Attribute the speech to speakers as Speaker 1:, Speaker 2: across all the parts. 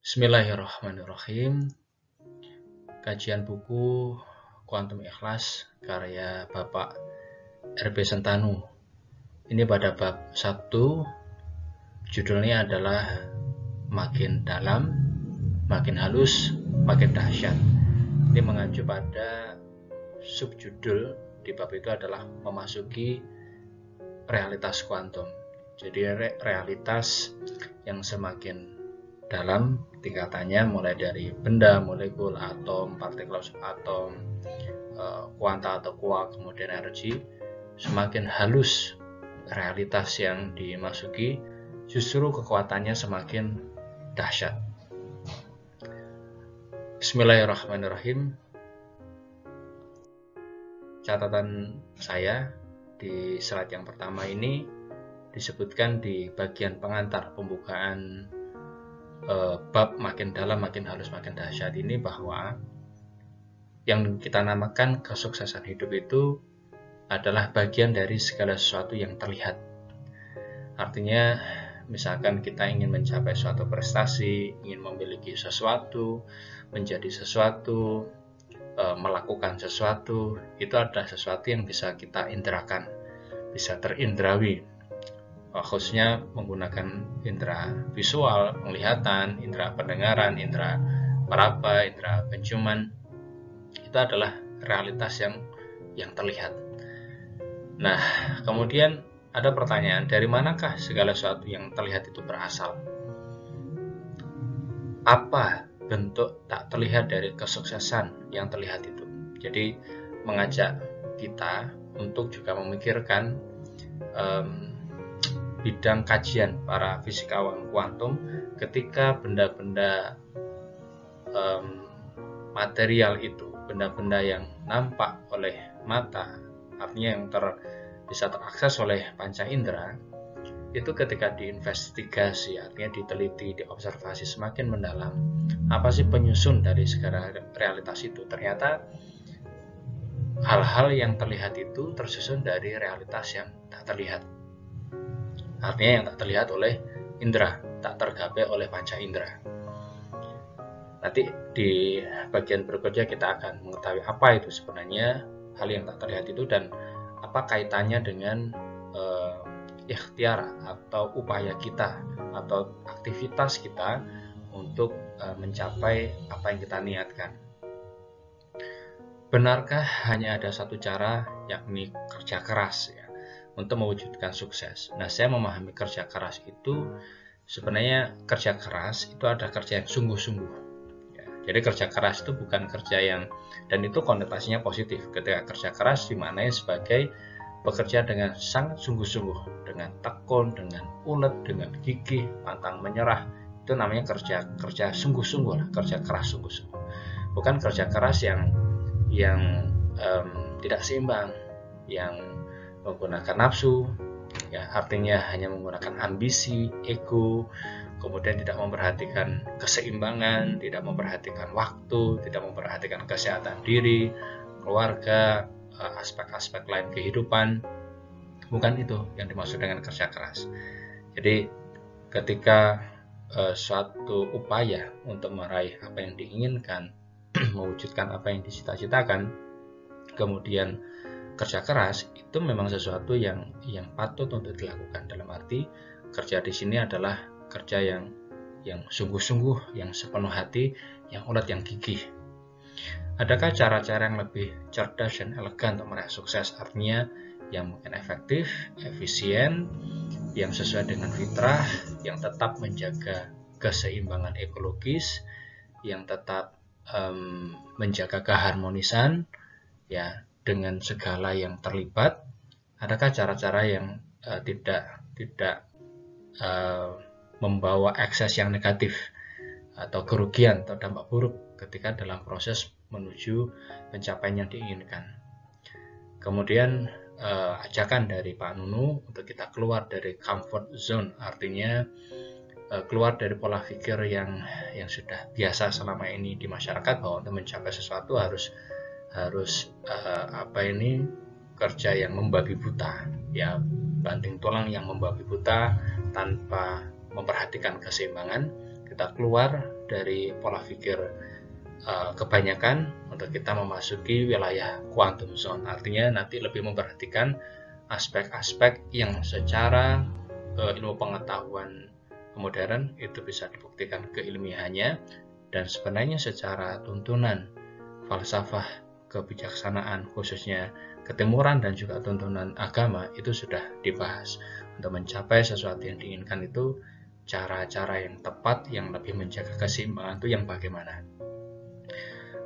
Speaker 1: Bismillahirrahmanirrahim. Kajian buku Kuantum Ikhlas karya Bapak R.B. Sentanu. Ini pada bab 1, judulnya adalah Makin Dalam, Makin Halus, Makin Dahsyat. Ini mengacu pada subjudul di bab itu adalah memasuki realitas kuantum. Jadi realitas yang semakin dalam tingkatannya, mulai dari benda, molekul, atom, partikel atom, kuanta atau quark, kemudian energi. Semakin halus realitas yang dimasuki, justru kekuatannya semakin dahsyat. Bismillahirrahmanirrahim. Catatan saya di slide yang pertama ini disebutkan di bagian pengantar pembukaan bab Makin Dalam, Makin Halus, Makin Dahsyat ini, bahwa yang kita namakan kesuksesan hidup itu adalah bagian dari segala sesuatu yang terlihat. Artinya, misalkan kita ingin mencapai suatu prestasi, ingin memiliki sesuatu, menjadi sesuatu, melakukan sesuatu, itu adalah sesuatu yang bisa kita indrakan, bisa terindrawi, khususnya menggunakan indera visual, penglihatan, indera pendengaran, indera meraba, indera penciuman. Itu adalah realitas yang terlihat. Nah, kemudian ada pertanyaan, dari manakah segala sesuatu yang terlihat itu berasal? Apa bentuk tak terlihat dari kesuksesan yang terlihat itu? Jadi mengajak kita untuk juga memikirkan bidang kajian para fisikawan kuantum ketika benda-benda material itu, benda-benda yang nampak oleh mata, artinya yang bisa terakses oleh panca indera, itu ketika diinvestigasi, artinya diteliti, diobservasi semakin mendalam, apa sih penyusun dari segala realitas itu? Ternyata hal-hal yang terlihat itu tersusun dari realitas yang tak terlihat. Artinya yang tak terlihat oleh indera, tak tergapai oleh panca indera. Nanti di bagian berikutnya kita akan mengetahui apa itu sebenarnya hal yang tak terlihat itu dan apa kaitannya dengan ikhtiar atau upaya kita atau aktivitas kita untuk mencapai apa yang kita niatkan. Benarkah hanya ada satu cara, yakni kerja keras, ya, untuk mewujudkan sukses? Nah, saya memahami kerja keras itu sebenarnya kerja keras itu ada kerja yang sungguh-sungguh. Ya, jadi kerja keras itu bukan kerja yang, dan itu konotasinya positif. Ketika kerja keras dimaknai sebagai bekerja dengan sangat sungguh-sungguh, dengan tekun, dengan ulet, dengan gigih, pantang menyerah. Itu namanya kerja sungguh-sungguh, kerja keras sungguh-sungguh. Bukan kerja keras yang tidak seimbang, yang menggunakan nafsu, ya, artinya hanya menggunakan ambisi, ego, kemudian tidak memperhatikan keseimbangan, tidak memperhatikan waktu, tidak memperhatikan kesehatan diri, keluarga, aspek-aspek lain kehidupan. Bukan itu yang dimaksud dengan kerja keras. Jadi ketika suatu upaya untuk meraih apa yang diinginkan, mewujudkan apa yang dicita-citakan, kemudian kerja keras, itu memang sesuatu yang patut untuk dilakukan. Dalam arti kerja di sini adalah kerja yang sungguh-sungguh, yang sepenuh hati, yang ulet, yang gigih. Adakah cara-cara yang lebih cerdas dan elegan untuk meraih sukses? Artinya yang mungkin efektif, efisien, yang sesuai dengan fitrah, yang tetap menjaga keseimbangan ekologis, yang tetap menjaga keharmonisan, ya, dengan segala yang terlibat. Adakah cara-cara yang tidak membawa ekses yang negatif atau kerugian atau dampak buruk ketika dalam proses menuju pencapaian yang diinginkan? Kemudian ajakan dari Pak Nunu untuk kita keluar dari comfort zone, artinya keluar dari pola pikir yang sudah biasa selama ini di masyarakat, bahwa untuk mencapai sesuatu harus kerja yang membabi buta, ya, banting tulang yang membabi buta tanpa memperhatikan keseimbangan. kita keluar dari pola pikir kebanyakan untuk kita memasuki wilayah quantum zone. Artinya nanti lebih memperhatikan aspek-aspek yang secara ilmu pengetahuan modern itu bisa dibuktikan keilmiahannya, dan sebenarnya secara tuntunan falsafah kebijaksanaan khususnya ketimuran dan juga tuntunan agama itu sudah dibahas. Untuk mencapai sesuatu yang diinginkan itu cara-cara yang tepat yang lebih menjaga keseimbangan itu yang bagaimana.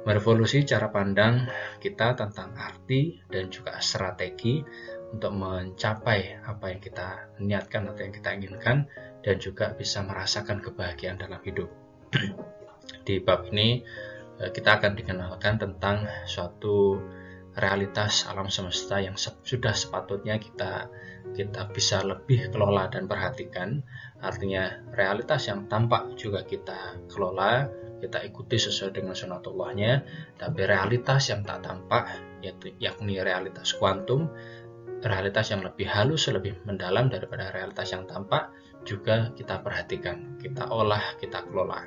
Speaker 1: Merevolusi cara pandang kita tentang arti dan juga strategi untuk mencapai apa yang kita niatkan atau yang kita inginkan, dan juga bisa merasakan kebahagiaan dalam hidup. Di bab ini kita akan dikenalkan tentang suatu realitas alam semesta yang sudah sepatutnya kita bisa lebih kelola dan perhatikan. Artinya realitas yang tampak juga kita kelola, kita ikuti sesuai dengan sunatullahnya, tapi realitas yang tak tampak, yakni realitas kuantum, realitas yang lebih halus, lebih mendalam daripada realitas yang tampak, juga kita perhatikan, kita olah, kita kelola.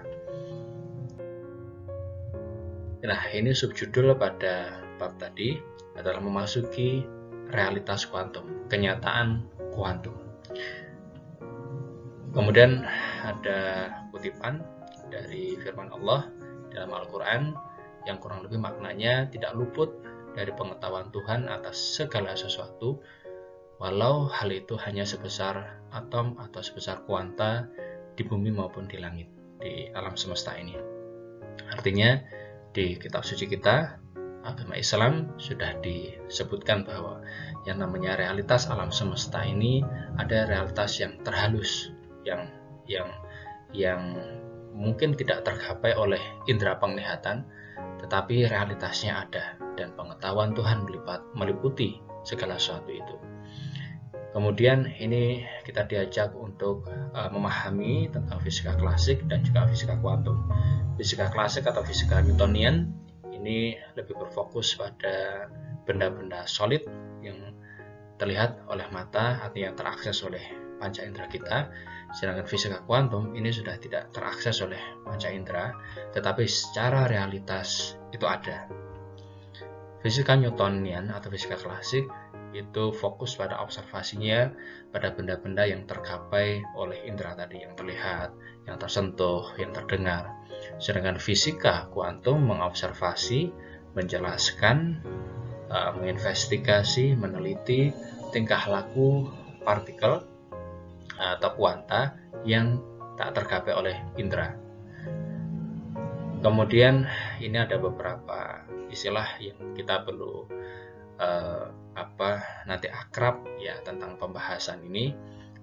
Speaker 1: Nah, ini subjudul pada bab tadi adalah memasuki realitas kuantum, kenyataan kuantum. Kemudian ada kutipan dari firman Allah dalam Al-Quran yang kurang lebih maknanya tidak luput dari pengetahuan Tuhan atas segala sesuatu, walau hal itu hanya sebesar atom atau sebesar kuanta di bumi maupun di langit, di alam semesta ini. Artinya di kitab suci kita, agama Islam, sudah disebutkan bahwa yang namanya realitas alam semesta ini ada realitas yang terhalus, yang mungkin tidak tergapai oleh indera penglihatan, tetapi realitasnya ada, dan pengetahuan Tuhan meliputi segala sesuatu itu. Kemudian ini kita diajak untuk memahami tentang fisika klasik dan juga fisika kuantum. Fisika klasik atau fisika Newtonian ini lebih berfokus pada benda-benda solid yang terlihat oleh mata, artinya terakses oleh panca indera kita. Sedangkan fisika kuantum ini sudah tidak terakses oleh panca indera, tetapi secara realitas itu ada. Fisika Newtonian atau fisika klasik itu fokus pada observasinya pada benda-benda yang tergapai oleh indera tadi, yang terlihat, yang tersentuh, yang terdengar. Sedangkan fisika kuantum mengobservasi, menjelaskan, menginvestigasi, meneliti tingkah laku partikel atau kuanta yang tak tergapai oleh indera. Kemudian ini ada beberapa istilah yang kita perlu nanti akrab ya tentang pembahasan ini,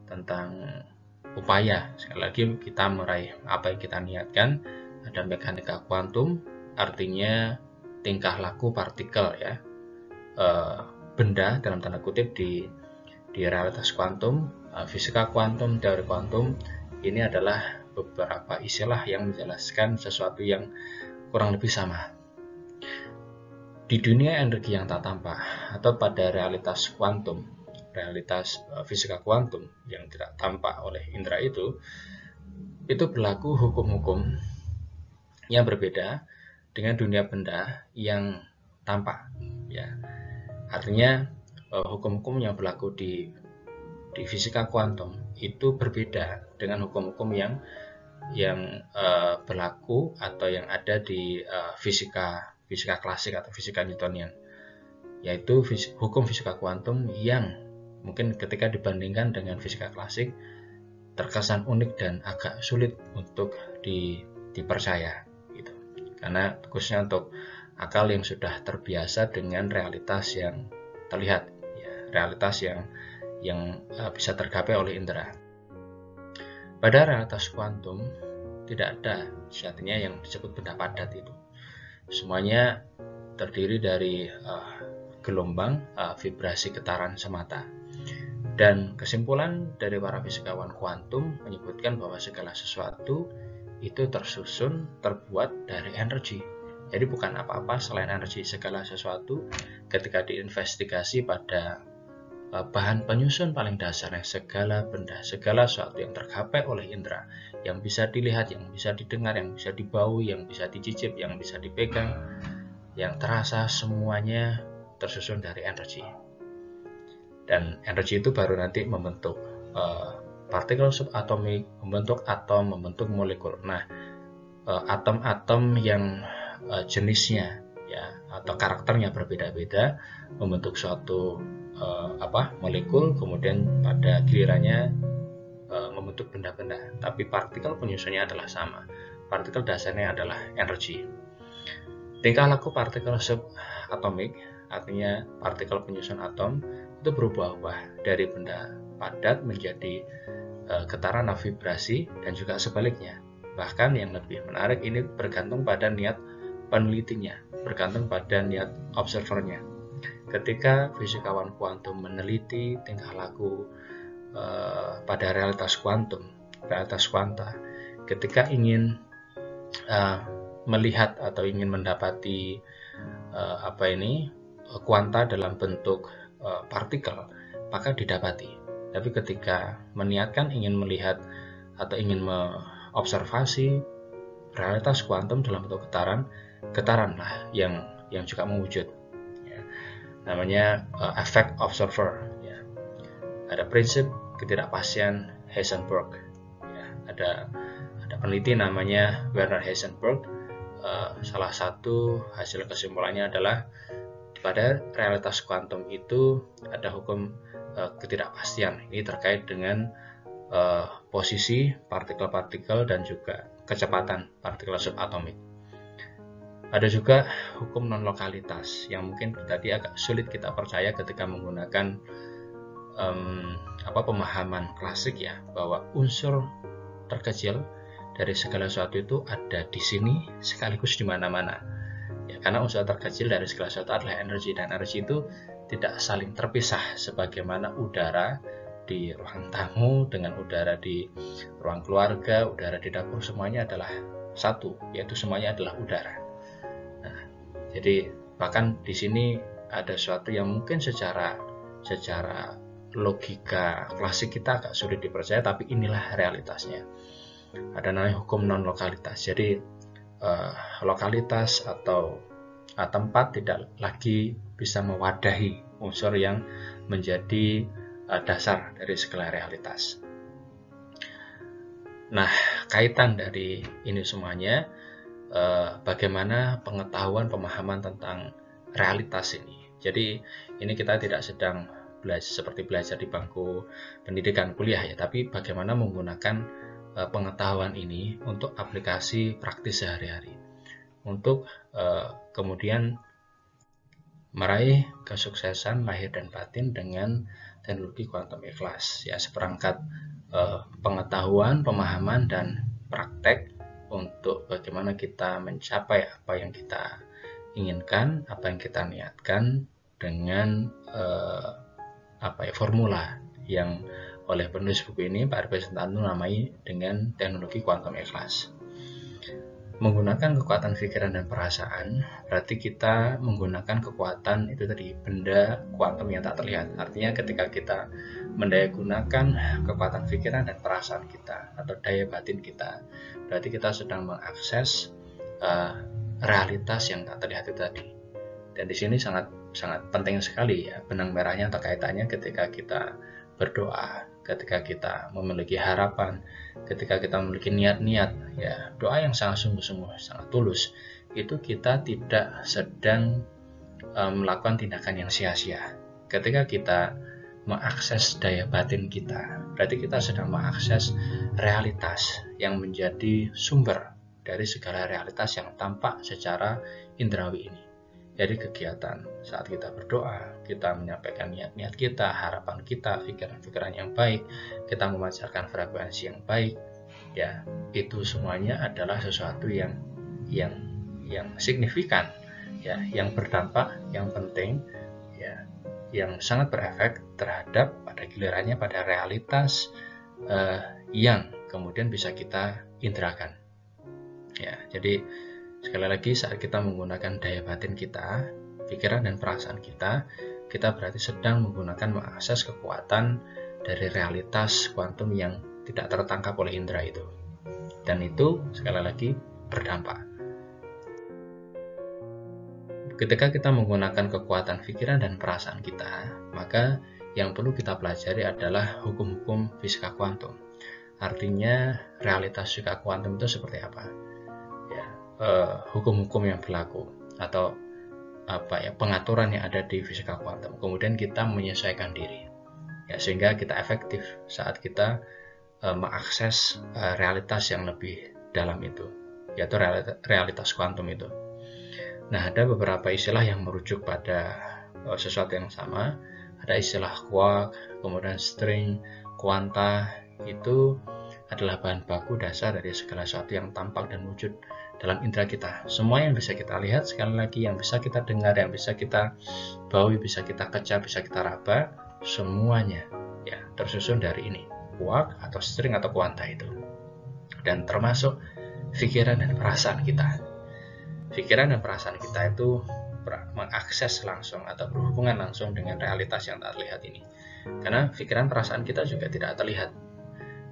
Speaker 1: tentang upaya sekali lagi kita meraih apa yang kita niatkan. Ada mekanika kuantum, artinya tingkah laku partikel ya, benda dalam tanda kutip di realitas kuantum. Fisika kuantum, teori kuantum ini adalah beberapa istilah yang menjelaskan sesuatu yang kurang lebih sama. Di dunia energi yang tak tampak atau pada realitas kuantum, realitas fisika kuantum yang tidak tampak oleh indera itu berlaku hukum-hukum yang berbeda dengan dunia benda yang tampak ya. Artinya hukum-hukum yang berlaku di fisika kuantum itu berbeda dengan hukum-hukum yang berlaku atau yang ada di fisika klasik atau fisika Newtonian, yaitu hukum fisika kuantum yang mungkin ketika dibandingkan dengan fisika klasik terkesan unik dan agak sulit untuk dipercaya gitu. Karena khususnya untuk akal yang sudah terbiasa dengan realitas yang terlihat ya, realitas yang bisa tergapai oleh indera. Pada realitas kuantum tidak ada sejatinya yang disebut benda padat itu. Semuanya terdiri dari gelombang vibrasi getaran semata. Dan kesimpulan dari para fisikawan kuantum menyebutkan bahwa segala sesuatu itu terbuat dari energi. Jadi bukan apa-apa selain energi. Segala sesuatu ketika diinvestigasi pada bahan penyusun paling dasarnya segala benda, segala sesuatu yang tergapai oleh indera, yang bisa dilihat, yang bisa didengar, yang bisa dibau, yang bisa dicicip, yang bisa dipegang, yang terasa, semuanya tersusun dari energi. Dan energi itu baru nanti membentuk partikel subatomik, membentuk atom, membentuk molekul. Nah, atom-atom yang jenisnya ya atau karakternya berbeda-beda membentuk suatu molekul, kemudian pada gilirannya membentuk benda-benda. Tapi partikel penyusunnya adalah sama. Partikel dasarnya adalah energi. Tingkah laku partikel subatomik, artinya partikel penyusun atom, itu berubah-ubah dari benda padat menjadi getaran vibrasi dan juga sebaliknya. Bahkan yang lebih menarik, ini bergantung pada niat penelitinya, bergantung pada niat observernya. Ketika fisikawan kuantum meneliti tingkah laku pada realitas kuantum, realitas kuanta, ketika ingin melihat atau ingin mendapati kuanta dalam bentuk partikel, maka didapati. Tapi ketika meniatkan ingin melihat atau ingin mengobservasi realitas kuantum dalam bentuk getaranlah yang juga mewujud. Ya. Namanya effect observer. Ya. Ada prinsip ketidakpastian Heisenberg. Ya. Ada peneliti namanya Werner Heisenberg. Salah satu hasil kesimpulannya adalah pada realitas kuantum itu ada hukum ketidakpastian. Ini terkait dengan posisi partikel-partikel dan juga kecepatan partikel subatomik. Ada juga hukum non-lokalitas yang mungkin tadi agak sulit kita percaya ketika menggunakan pemahaman klasik ya, bahwa unsur terkecil dari segala sesuatu itu ada di sini sekaligus di mana-mana. Ya, karena unsur terkecil dari segala sesuatu adalah energi, dan energi itu tidak saling terpisah sebagaimana udara di ruang tamu dengan udara di ruang keluarga, udara di dapur, semuanya adalah satu, yaitu semuanya adalah udara. Nah, jadi bahkan di sini ada sesuatu yang mungkin secara logika klasik kita agak sulit dipercaya, tapi inilah realitasnya. Ada namanya hukum non-lokalitas. Jadi lokalitas atau tempat tidak lagi bisa mewadahi unsur yang menjadi dasar dari segala realitas. Nah, kaitan dari ini semuanya, bagaimana pengetahuan, pemahaman tentang realitas ini. Jadi ini kita tidak sedang seperti belajar di bangku pendidikan kuliah ya, tapi bagaimana menggunakan pengetahuan ini untuk aplikasi praktis sehari-hari, untuk kemudian meraih kesuksesan lahir dan batin dengan teknologi kuantum ikhlas ya, seperangkat pengetahuan, pemahaman, dan praktek untuk bagaimana kita mencapai apa yang kita inginkan, apa yang kita niatkan dengan formula yang oleh penulis buku ini, Pak R.P. Sutanto, namai dengan teknologi kuantum ikhlas. Menggunakan kekuatan pikiran dan perasaan, berarti kita menggunakan kekuatan itu tadi, benda kuantum yang tak terlihat. Artinya ketika kita mendayagunakan kekuatan pikiran dan perasaan kita atau daya batin kita, berarti kita sedang mengakses realitas yang tak terlihat itu tadi. Dan di sini sangat penting sekali ya benang merahnya atau kaitannya ketika kita berdoa, ketika kita memiliki harapan, ketika kita memiliki niat-niat ya, doa yang sangat sungguh-sungguh, sangat tulus, itu kita tidak sedang melakukan tindakan yang sia-sia. Ketika kita mengakses daya batin kita, berarti kita sedang mengakses realitas yang menjadi sumber dari segala realitas yang tampak secara indrawi ini. Jadi kegiatan saat kita berdoa, kita menyampaikan niat-niat kita, harapan kita, pikiran-pikiran yang baik, kita memancarkan frekuensi yang baik, ya itu semuanya adalah sesuatu yang signifikan, ya, yang berdampak, yang penting, ya, yang sangat berefek terhadap pada gilirannya pada realitas yang kemudian bisa kita indrakan. Ya, jadi sekali lagi saat kita menggunakan daya batin kita, pikiran dan perasaan kita, kita berarti sedang menggunakan mengakses kekuatan dari realitas kuantum yang tidak tertangkap oleh indera itu. Dan itu sekali lagi berdampak. Ketika kita menggunakan kekuatan pikiran dan perasaan kita, maka yang perlu kita pelajari adalah hukum-hukum fisika kuantum. Artinya realitas fisika kuantum itu seperti apa? Ya, hukum-hukum yang berlaku atau pengaturan yang ada di fisika kuantum. Kemudian kita menyesuaikan diri, ya, sehingga kita efektif saat kita mengakses realitas yang lebih dalam itu, yaitu realitas kuantum itu. Nah, ada beberapa istilah yang merujuk pada sesuatu yang sama. Ada istilah quark, kemudian string, kuanta. Itu adalah bahan baku dasar dari segala sesuatu yang tampak dan wujud dalam indera kita. Semua yang bisa kita lihat, sekali lagi yang bisa kita dengar, yang bisa kita baui, bisa kita kecap, bisa kita raba, semuanya ya tersusun dari ini, quark atau string atau kuanta itu. Dan termasuk pikiran dan perasaan kita. Pikiran dan perasaan kita itu mengakses langsung atau berhubungan langsung dengan realitas yang tak terlihat ini. Karena pikiran perasaan kita juga tidak terlihat,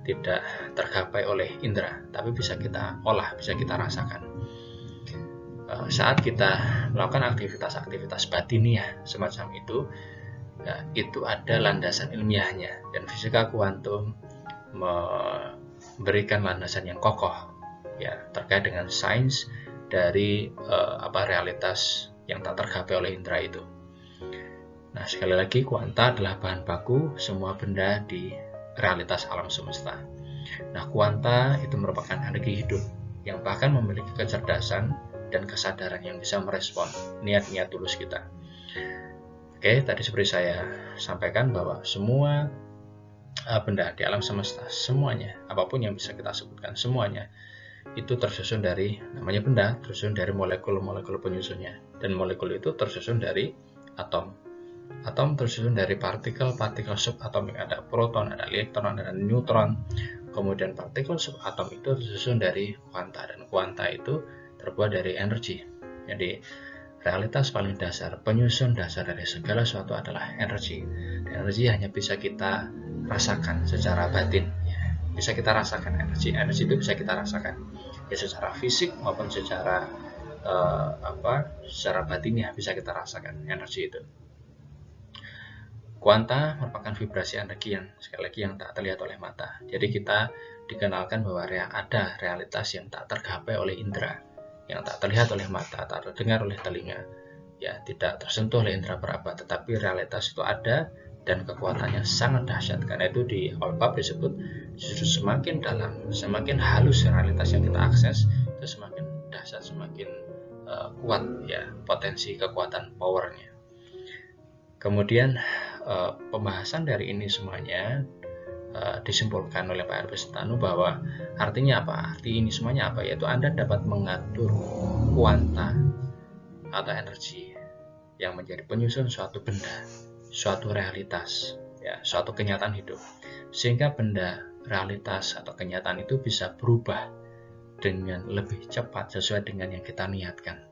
Speaker 1: tidak tergapai oleh indera, tapi bisa kita olah, bisa kita rasakan. Saat kita melakukan aktivitas-aktivitas batiniah semacam itu, ya, itu ada landasan ilmiahnya, dan fisika kuantum memberikan landasan yang kokoh, ya, terkait dengan sains dari realitas yang tak tergapai oleh indera itu. Nah, sekali lagi, kuanta adalah bahan baku semua benda di realitas alam semesta. Nah, kuanta itu merupakan energi hidup yang bahkan memiliki kecerdasan dan kesadaran yang bisa merespon niat-niat tulus kita. Oke, tadi seperti saya sampaikan bahwa semua benda di alam semesta, semuanya, apapun yang bisa kita sebutkan, semuanya itu tersusun dari, namanya benda, tersusun dari molekul-molekul penyusunnya. Dan molekul itu tersusun dari atom. Atom tersusun dari partikel-partikel subatomik, ada proton, ada elektron, ada neutron. Kemudian partikel subatom itu tersusun dari kuanta, dan kuanta itu terbuat dari energi. Jadi realitas paling dasar, penyusun dasar dari segala sesuatu adalah energi. Dan energi hanya bisa kita rasakan secara batin, ya. Bisa kita rasakan energi itu bisa kita rasakan, ya, secara fisik maupun secara secara batinnya bisa kita rasakan energi itu. Kuanta merupakan vibrasi energi yang sekali lagi yang tak terlihat oleh mata. Jadi kita dikenalkan bahwa ada realitas yang tak tergapai oleh indera, yang tak terlihat oleh mata, tak terdengar oleh telinga, ya, tidak tersentuh oleh indera peraba, tetapi realitas itu ada dan kekuatannya sangat dahsyat. Karena itu di awal bab disebut justru semakin dalam, semakin halus realitas yang kita akses, itu semakin dahsyat, semakin kuat, ya, potensi kekuatan powernya. Kemudian pembahasan dari ini semuanya disimpulkan oleh Pak Herbert Sentanu bahwa artinya apa? Arti ini semuanya apa? Yaitu Anda dapat mengatur kuanta atau energi yang menjadi penyusun suatu benda, suatu realitas, ya, suatu kenyataan hidup, sehingga benda, realitas atau kenyataan itu bisa berubah dengan lebih cepat sesuai dengan yang kita niatkan.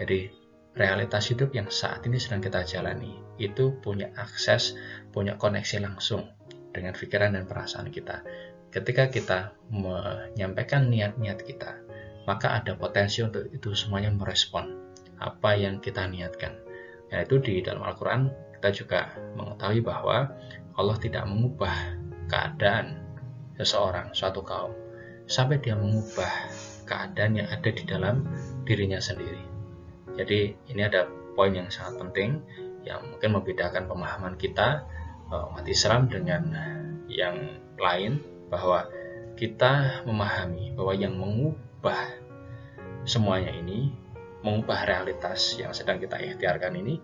Speaker 1: Jadi realitas hidup yang saat ini sedang kita jalani itu punya akses, punya koneksi langsung dengan pikiran dan perasaan kita. Ketika kita menyampaikan niat-niat kita, maka ada potensi untuk itu semuanya merespon apa yang kita niatkan. Yaitu di dalam Al-Quran kita juga mengetahui bahwa Allah tidak mengubah keadaan seseorang, suatu kaum, sampai dia mengubah keadaan yang ada di dalam dirinya sendiri. Jadi ini ada poin yang sangat penting yang mungkin membedakan pemahaman kita umat Islam dengan yang lain, bahwa kita memahami bahwa yang mengubah semuanya ini, mengubah realitas yang sedang kita ikhtiarkan ini,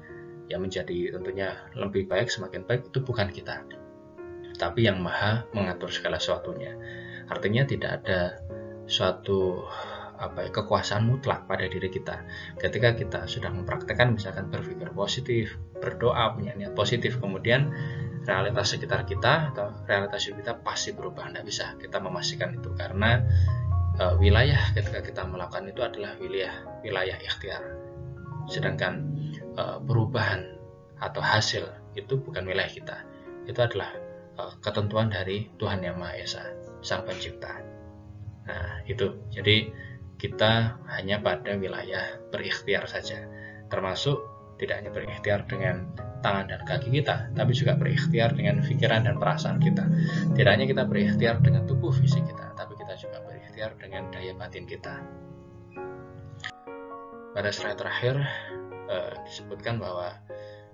Speaker 1: yang menjadi tentunya lebih baik, semakin baik, itu bukan kita, tapi yang maha mengatur segala sesuatunya. Artinya tidak ada suatu kekuasaan mutlak pada diri kita. Ketika kita sudah mempraktekkan, misalkan berpikir positif, berdoa, punya niat positif, kemudian realitas sekitar kita atau realitas hidup kita pasti berubah. Tidak bisa kita memastikan itu, karena wilayah ketika kita melakukan itu adalah wilayah ikhtiar. Sedangkan perubahan atau hasil itu bukan wilayah kita. Itu adalah ketentuan dari Tuhan Yang Maha Esa, Sang Pencipta. Nah, itu. Jadi kita hanya pada wilayah berikhtiar saja. Termasuk tidak hanya berikhtiar dengan tangan dan kaki kita, tapi juga berikhtiar dengan pikiran dan perasaan kita. Tidak hanya kita berikhtiar dengan tubuh fisik kita, tapi kita juga berikhtiar dengan daya batin kita. Pada slide terakhir disebutkan bahwa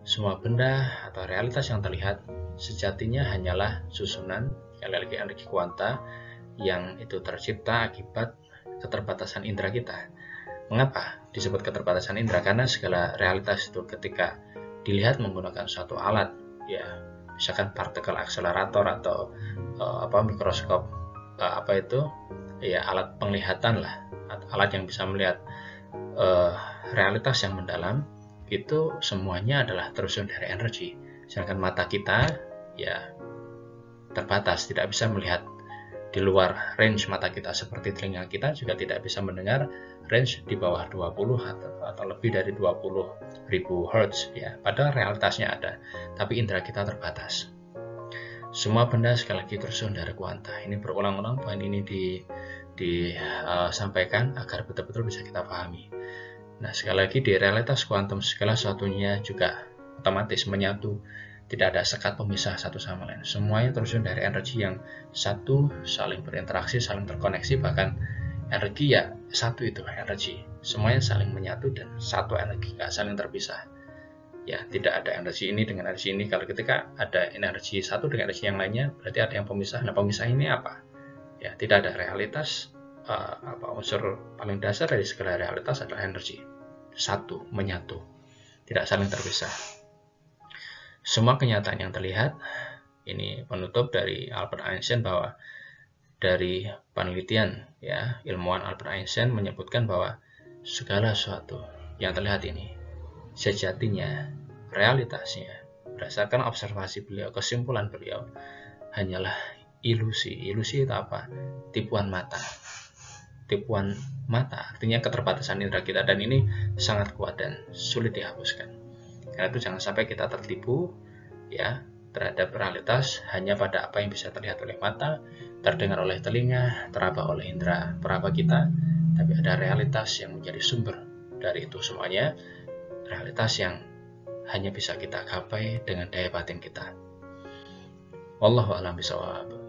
Speaker 1: semua benda atau realitas yang terlihat sejatinya hanyalah susunan sekali lagi energi kuanta yang itu tercipta akibat keterbatasan indera kita. Mengapa disebut keterbatasan indera? Karena segala realitas itu ketika dilihat menggunakan suatu alat, ya misalkan partikel akselerator atau mikroskop, alat penglihatan lah, alat yang bisa melihat realitas yang mendalam, itu semuanya adalah tersusun dari energi. Sedangkan mata kita ya terbatas, tidak bisa melihat di luar range mata kita, seperti telinga kita juga tidak bisa mendengar range di bawah 20 atau lebih dari 20.000 Hz ya. Padahal realitasnya ada, tapi indera kita terbatas. Semua benda sekali lagi tersusun dari kuanta. Ini berulang-ulang poin ini disampaikan agar betul-betul bisa kita pahami. Nah, sekali lagi di realitas kuantum segala sesuatunya juga otomatis menyatu. Tidak ada sekat pemisah satu sama lain. Semuanya tersusun dari energi yang satu, saling berinteraksi, saling terkoneksi, bahkan energi ya satu itu energi. Semuanya saling menyatu dan satu energi, gak saling terpisah. Ya, tidak ada energi ini dengan energi ini. Kalau ketika ada energi satu dengan energi yang lainnya, berarti ada yang pemisah. Nah, pemisah ini apa? Ya, tidak ada realitas. Unsur paling dasar dari segala realitas adalah energi. Satu, menyatu. Tidak saling terpisah. Semua kenyataan yang terlihat, ini penutup dari Albert Einstein bahwa dari penelitian ya, ilmuwan Albert Einstein menyebutkan bahwa segala sesuatu yang terlihat ini sejatinya realitasnya berdasarkan observasi beliau, kesimpulan beliau hanyalah ilusi. Ilusi itu apa? Tipuan mata. Tipuan mata artinya keterbatasan indera kita, dan ini sangat kuat dan sulit dihapuskan. Karena itu jangan sampai kita tertipu ya terhadap realitas hanya pada apa yang bisa terlihat oleh mata, terdengar oleh telinga, teraba oleh indera peraba kita, tapi ada realitas yang menjadi sumber dari itu semuanya, realitas yang hanya bisa kita gapai dengan daya batin kita. Wallahu a'lam bishawab.